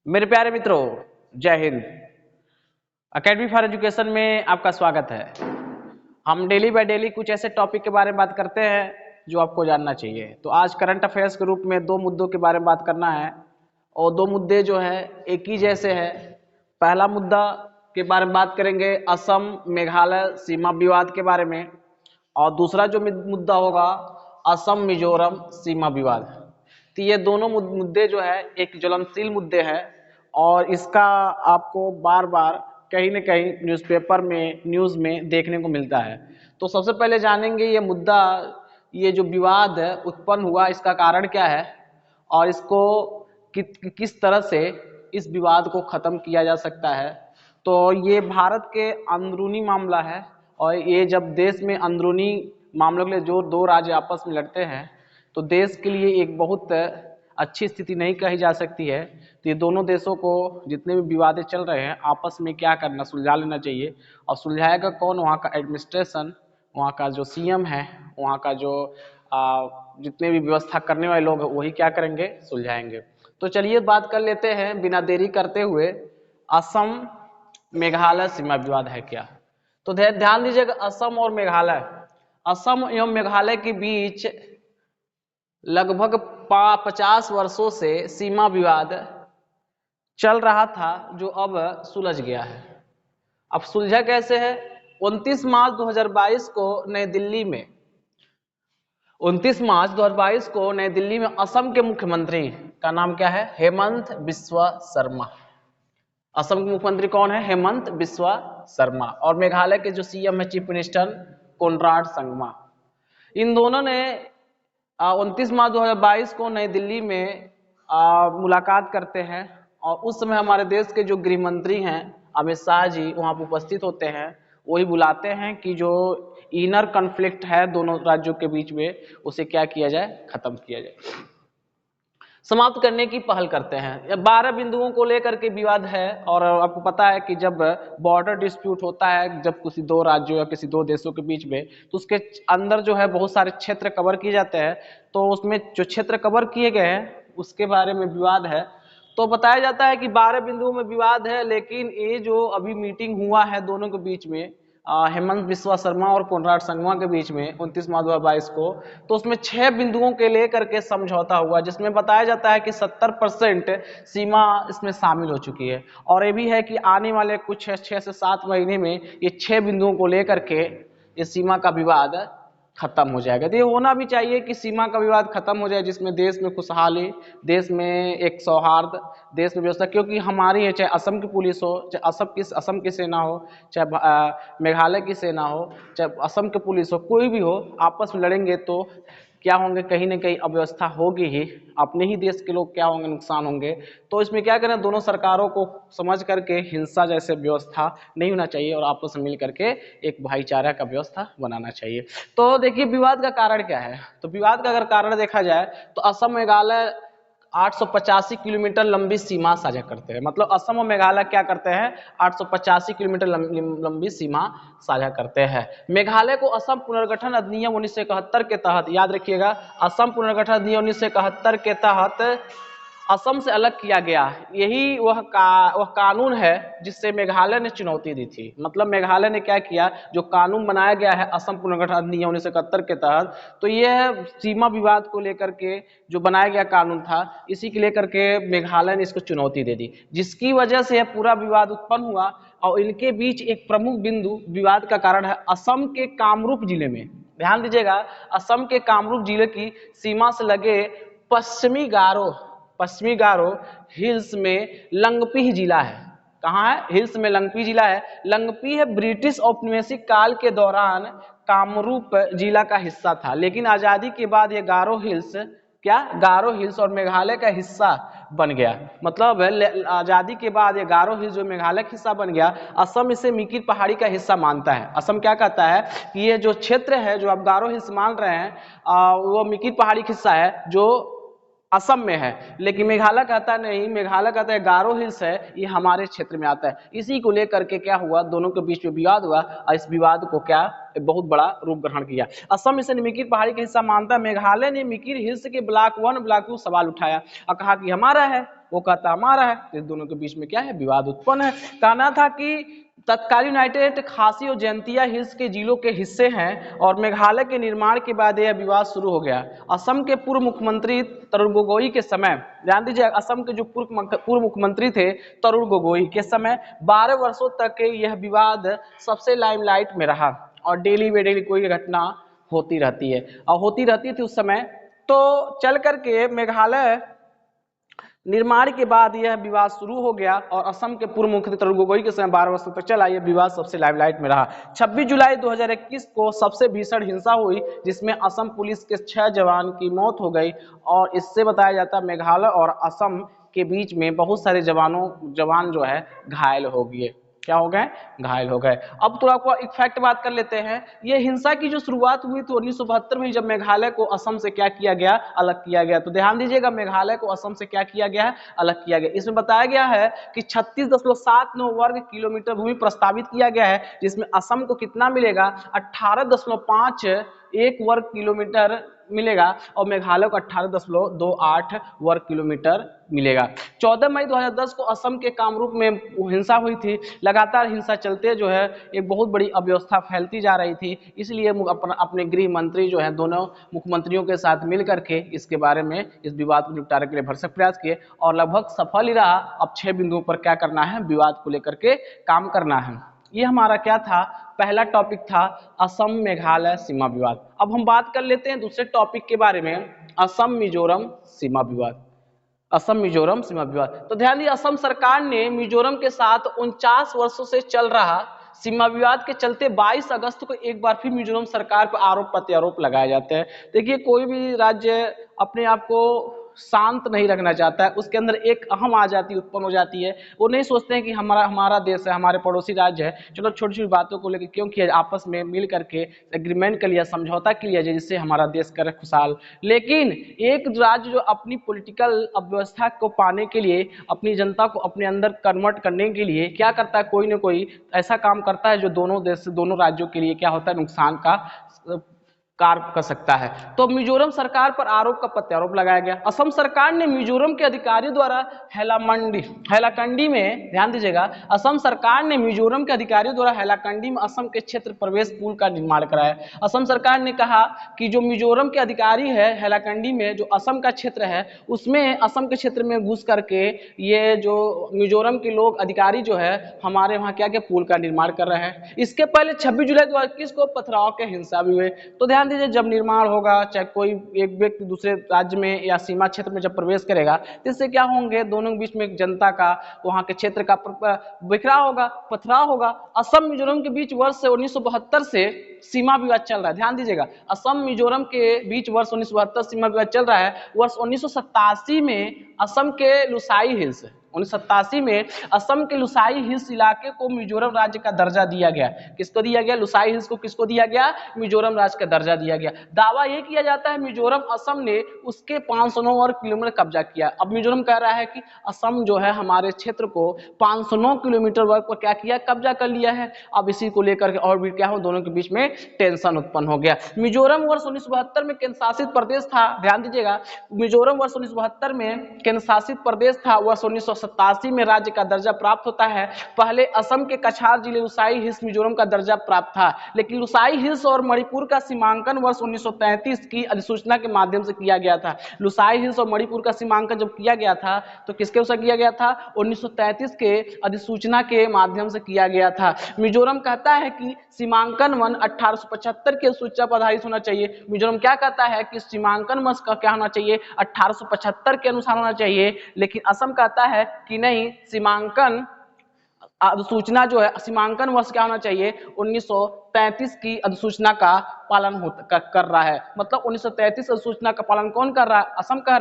मेरे प्यारे मित्रों, जय हिंद। अकेडमी फॉर एजुकेशन में आपका स्वागत है। हम डेली बाय डेली कुछ ऐसे टॉपिक के बारे में बात करते हैं जो आपको जानना चाहिए। तो आज करंट अफेयर्स के रूप में दो मुद्दों के बारे में बात करना है और दो मुद्दे जो है एक ही जैसे है। पहला मुद्दा के बारे में बात करेंगे असम मेघालय सीमा विवाद के बारे में, और दूसरा जो मुद्दा होगा असम मिजोरम सीमा विवाद। तो ये दोनों मुद्दे जो है एक ज्वलनशील मुद्दे हैं और इसका आपको बार बार कहीं न कहीं न्यूज़पेपर में न्यूज़ में देखने को मिलता है। तो सबसे पहले जानेंगे ये मुद्दा, ये जो विवाद उत्पन्न हुआ इसका कारण क्या है और इसको किस तरह से इस विवाद को ख़त्म किया जा सकता है। तो ये भारत के अंदरूनी मामला है और ये जब देश में अंदरूनी मामलों के लिए जो दो राज्य आपस में लड़ते हैं तो देश के लिए एक बहुत अच्छी स्थिति नहीं कही जा सकती है। तो ये दोनों देशों को जितने भी विवादें चल रहे हैं आपस में क्या करना, सुलझा लेना चाहिए। और सुलझाएगा कौन? वहाँ का एडमिनिस्ट्रेशन, वहाँ का जो सीएम है, वहाँ का जो जितने भी व्यवस्था करने वाले लोग हैं वही क्या करेंगे, सुलझाएंगे। तो चलिए बात कर लेते हैं बिना देरी करते हुए, असम मेघालय सीमा विवाद है क्या। तो ध्यान दीजिएगा, असम और मेघालय, असम एवं मेघालय के बीच लगभग 50 वर्षों से सीमा विवाद चल रहा था जो अब सुलझ गया है। अब सुलझा कैसे है? 29 मार्च 2022 को नई दिल्ली में 29 मार्च 2022 को नई दिल्ली में असम के मुख्यमंत्री का नाम क्या है? हेमंत बिस्वा शर्मा। असम के मुख्यमंत्री कौन है? हेमंत बिस्वा शर्मा। और मेघालय के जो सीएम है, चीफ मिनिस्टर कोनराड संगमा। इन दोनों ने 29 मार्च 2022 को नई दिल्ली में मुलाकात करते हैं और उस समय हमारे देश के जो गृह मंत्री हैं अमित शाह जी वहाँ पर उपस्थित होते हैं। वही बुलाते हैं कि जो इनर कॉन्फ्लिक्ट है दोनों राज्यों के बीच में उसे क्या किया जाए, खत्म किया जाए, समाप्त करने की पहल करते हैं। 12 बिंदुओं को लेकर के विवाद है और आपको पता है कि जब बॉर्डर डिस्प्यूट होता है, जब किसी दो राज्यों या किसी दो देशों के बीच में, तो उसके अंदर जो है बहुत सारे क्षेत्र कवर किए जाते हैं। तो उसमें जो क्षेत्र कवर किए गए हैं उसके बारे में विवाद है। तो बताया जाता है कि 12 बिंदुओं में विवाद है, लेकिन ये जो अभी मीटिंग हुआ है दोनों के बीच में, हेमंत बिस्वा शर्मा और कोनराड संगमा के बीच में 29 मार्च 2022 को, तो उसमें 6 बिंदुओं के लेकर के समझौता हुआ, जिसमें बताया जाता है कि 70% सीमा इसमें शामिल हो चुकी है। और ये भी है कि आने वाले कुछ 6 से 7 महीने में ये 6 बिंदुओं को लेकर के ये सीमा का विवाद खत्म हो जाएगा। तो ये होना भी चाहिए कि सीमा का विवाद खत्म हो जाए, जिसमें देश में खुशहाली, देश में एक सौहार्द, देश में व्यवस्था, क्योंकि हमारी है, चाहे असम की पुलिस हो, चाहे असम की सेना हो, चाहे मेघालय की सेना हो, चाहे असम की पुलिस हो, कोई भी हो, आपस में लड़ेंगे तो क्या होंगे, कहीं ना कहीं अव्यवस्था होगी ही, अपने ही देश के लोग क्या होंगे, नुकसान होंगे। तो इसमें क्या करें, दोनों सरकारों को समझ करके हिंसा जैसे व्यवस्था नहीं होना चाहिए और आपस में मिल करके एक भाईचारा का व्यवस्था बनाना चाहिए। तो देखिए विवाद का कारण क्या है। तो विवाद का अगर कारण देखा जाए तो असम मेघालय 885 किलोमीटर लंबी सीमा साझा करते हैं। मतलब असम और मेघालय क्या करते हैं, 885 किलोमीटर लंबी सीमा साझा करते हैं। मेघालय को असम पुनर्गठन अधिनियम 1971 के तहत, याद रखिएगा, असम पुनर्गठन अधिनियम 1971 के तहत असम से अलग किया गया। यही वह कानून है जिससे मेघालय ने चुनौती दी थी। मतलब मेघालय ने क्या किया, जो कानून बनाया गया है असम पुनर्गठन अधिनियम 1971 के तहत, तो यह सीमा विवाद को लेकर के जो बनाया गया कानून था, इसी के लेकर के मेघालय ने इसको चुनौती दे दी, जिसकी वजह से यह पूरा विवाद उत्पन्न हुआ। और इनके बीच एक प्रमुख बिंदु विवाद का कारण है असम के कामरूप जिले में। ध्यान दीजिएगा, असम के कामरूप जिले की सीमा से लगे पश्चिमी गारो हिल्स में लंगपी जिला है। कहाँ है? हिल्स में लंगपी जिला है। लंगपी है ब्रिटिश औपनिवेशिक काल के दौरान कामरूप जिला का हिस्सा था, लेकिन आजादी के बाद ये गारो हिल्स और मेघालय का हिस्सा बन गया। मतलब आजादी के बाद ये गारो हिल्स जो मेघालय का हिस्सा बन गया, असम इसे मिकिर पहाड़ी का हिस्सा मानता है। असम क्या कहता है कि ये जो क्षेत्र है जो आप गारो हिल्स मान रहे हैं वो मिकिर पहाड़ी का हिस्सा है जो असम में है, लेकिन मेघालय कहता नहीं, मेघालय कहता है गारो हिल्स है, ये हमारे क्षेत्र में आता है। इसी को लेकर के क्या हुआ, दोनों के बीच में विवाद हुआ और इस विवाद को क्या बहुत बड़ा रूप ग्रहण किया। असम इसे मिकिर पहाड़ी का हिस्सा मानता है, मेघालय ने मिकिर हिल्स के ब्लॉक 1 ब्लॉक 2 सवाल उठाया और कहा कि हमारा है, वो कहता हमारा है। इस दोनों के बीच में क्या है, विवाद उत्पन्न है। कहना था कि तत्कालीन यूनाइटेड खासी और जयंतिया हिल्स के जिलों के हिस्से हैं और मेघालय के निर्माण के बाद यह विवाद शुरू हो गया। असम के पूर्व मुख्यमंत्री तरुण गोगोई के समय, ध्यान दीजिए, असम के जो पूर्व मुख्यमंत्री थे तरुण गोगोई के समय 12 वर्षों तक यह विवाद सबसे लाइमलाइट में रहा और डेली बे डेली कोई घटना होती रहती है और होती रहती थी उस समय। तो चल करके मेघालय निर्माण के बाद यह विवाद शुरू हो गया और असम के पूर्व मुख्यमंत्री तरुण गोगोई के समय 12 वर्षों तक चला। यह विवाद सबसे लाइमलाइट में रहा। 26 जुलाई 2021 को सबसे भीषण हिंसा हुई जिसमें असम पुलिस के 6 जवान की मौत हो गई और इससे बताया जाता है मेघालय और असम के बीच में बहुत सारे जवान जो है घायल हो गए। क्या हो गए, घायल हो गए। अब तो आपको एक फैक्ट बात कर लेते हैं। ये हिंसा की जो शुरुआत हुई थी 1972 में, जब मेघालय को असम से क्या किया गया, अलग किया गया। तो ध्यान दीजिएगा, मेघालय को असम से क्या किया गया है, अलग किया गया। इसमें बताया गया है कि 36.79 वर्ग किलोमीटर भूमि प्रस्तावित किया गया है, जिसमें असम को कितना मिलेगा, 18.51 वर्ग किलोमीटर मिलेगा और मेघालय को 18.28 वर्ग किलोमीटर मिलेगा। 14 मई 2010 को असम के कामरूप में हिंसा हुई थी। लगातार हिंसा चलते जो है एक बहुत बड़ी अव्यवस्था फैलती जा रही थी, इसलिए अपने गृह मंत्री जो है दोनों मुख्यमंत्रियों के साथ मिल करके इसके बारे में, इस विवाद को निपटाने के लिए भरसक प्रयास किए और लगभग सफल ही रहा। अब 6 बिंदुओं पर क्या करना है, विवाद को लेकर के काम करना है। ये हमारा क्या था, पहला टॉपिक था असम मेघालय सीमा विवाद। अब हम बात कर लेते हैं दूसरे टॉपिक के बारे में, असम मिजोरम सीमा विवाद। असम मिजोरम सीमा विवाद। तो ध्यान दिए, असम सरकार ने मिजोरम के साथ 49 वर्षों से चल रहा सीमा विवाद के चलते 22 अगस्त को एक बार फिर मिजोरम सरकार पर आरोप प्रत्यारोप लगाए जाते हैं। देखिए, कोई भी राज्य अपने आप को शांत नहीं रखना चाहता है, उसके अंदर एक अहम आ जाती उत्पन्न हो जाती है। वो नहीं सोचते हैं कि हमारा देश है, हमारे पड़ोसी राज्य है, चलो छोटी छोटी बातों को लेकर क्यों किया, आपस में मिल करके एग्रीमेंट कर लिया, समझौता कर लिया जाए जिससे हमारा देश करे खुशहाल। लेकिन एक राज्य जो अपनी पॉलिटिकल अव्यवस्था को पाने के लिए, अपनी जनता को अपने अंदर कन्वर्ट करने के लिए क्या करता है, कोई ना कोई ऐसा काम करता है जो दोनों देश, दोनों राज्यों के लिए क्या होता है, नुकसान का कार्य कर सकता है। तो मिजोरम सरकार पर आरोप का प्रत्यारोप लगाया गया। असम सरकार ने मिजोरम के अधिकारियों द्वारा हैलाकंडी में, ध्यान दीजिएगा, असम सरकार ने मिजोरम के अधिकारियों द्वारा हैलाकंडी में असम के क्षेत्र प्रवेश पुल का निर्माण कराया। असम सरकार ने कहा कि जो मिजोरम के अधिकारी है हैलाकंडी में, जो असम का क्षेत्र है, उसमें असम के क्षेत्र में घुस करके ये जो मिजोरम के लोग अधिकारी जो है हमारे वहाँ क्या क्या पुल का निर्माण कर रहे हैं। इसके पहले 26 जुलाई 2021 को पथराव के हिंसा भी हुए। तो ध्यान दीजिए, जब निर्माण होगा, चाहे कोई एक व्यक्ति दूसरे राज्य में या सीमा क्षेत्र में जब प्रवेश करेगा, तो इससे क्या होंगे, दोनों के बीच में जनता का, वहां के क्षेत्र का बिखराव होगा, पथराव होगा। असम मिजोरम के बीच वर्ष 1972 से सीमा विवाद चल रहा है। ध्यान दीजिएगा, असम मिजोरम के बीच वर्ष 1972 सीमा विवाद चल रहा है। वर्ष 1987 में असम के लुसाई हिल्स, 1987 में असम के लुसाई हिल्स इलाके को मिजोरम राज्य का दर्जा दिया गया। किसको दिया गया, लुसाई हिल्स को किसको दिया गया, मिजोरम राज्य का दर्जा दिया गया। दावा यह किया जाता है मिजोरम असम ने उसके 509 वर्ग किलोमीटर कब्जा किया। अब मिजोरम कह रहा है कि असम जो है हमारे क्षेत्र को 509 किलोमीटर वर्ग पर क्या किया, कब्जा कर लिया है। अब इसी को लेकर के और भी क्या हो, दोनों के बीच में टेंशन उत्पन्न हो गया। मिजोरम वर्ष 1972 में केंद्र शासित प्रदेश था। ध्यान दीजिएगा, मिजोरम वर्ष 1972 में केंद्र शासित प्रदेश था। वर्ष 1987 में राज्य का दर्जा प्राप्त होता है। पहले असम के कछार जिले लुसाई हिल्स मिजोरम का दर्जा प्राप्त था, लेकिन लुसाई हिल्स और मणिपुर का सीमांकन वर्ष 1933 की अधिसूचना के माध्यम से किया गया था। लुसाई हिल्स और मणिपुर का सीमांकन जब किया गया था तो किसके अनुसार किया गया था, 1933 के अधिसूचना के माध्यम से किया गया था। मिजोरम कहता है कि सीमांकन वन 1875 के सूचना पर आधारित होना चाहिए। मिजोरम क्या कहता है कि सीमांकन वन का क्या होना चाहिए, 1875 के अनुसार होना चाहिए। लेकिन असम कहता है कि नहीं, सीमांकन अधिसूचना जो है, सीमांकन वर्ष क्या होना चाहिए, 1933 की अधिसूचना का पालन कर रहा है। मतलब 1933 अधिसूचना का पालन कौन कर रहा है, असम कर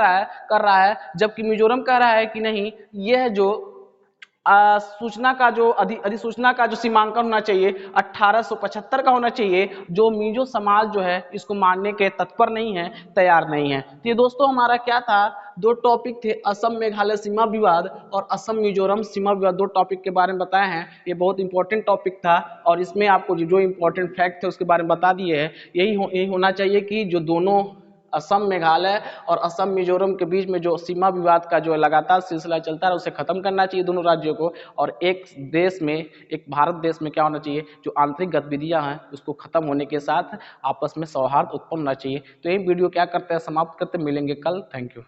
रहा है, जबकि मिजोरम कह रहा है कि नहीं, यह जो सूचना का जो अधिसूचना का जो सीमांकन होना चाहिए 1875 का होना चाहिए, जो मिजो समाज जो है इसको मानने के तत्पर नहीं है, तैयार नहीं है। तो ये दोस्तों हमारा क्या था, दो टॉपिक थे, असम मेघालय सीमा विवाद और असम मिजोरम सीमा विवाद। दो टॉपिक के बारे में बताए हैं। ये बहुत इंपॉर्टेंट टॉपिक था और इसमें आपको जो इंपॉर्टेंट फैक्ट थे उसके बारे में बता दिए हैं। यही होना चाहिए कि जो दोनों असम मेघालय और असम मिजोरम के बीच में जो सीमा विवाद का जो लगातार सिलसिला चलता है उसे खत्म करना चाहिए दोनों राज्यों को, और एक देश में, एक भारत देश में क्या होना चाहिए, जो आंतरिक गतिविधियां हैं उसको खत्म होने के साथ आपस में सौहार्द उत्पन्न होना चाहिए। तो ये वीडियो क्या करते हैं, समाप्त करते, मिलेंगे कल। Thank you.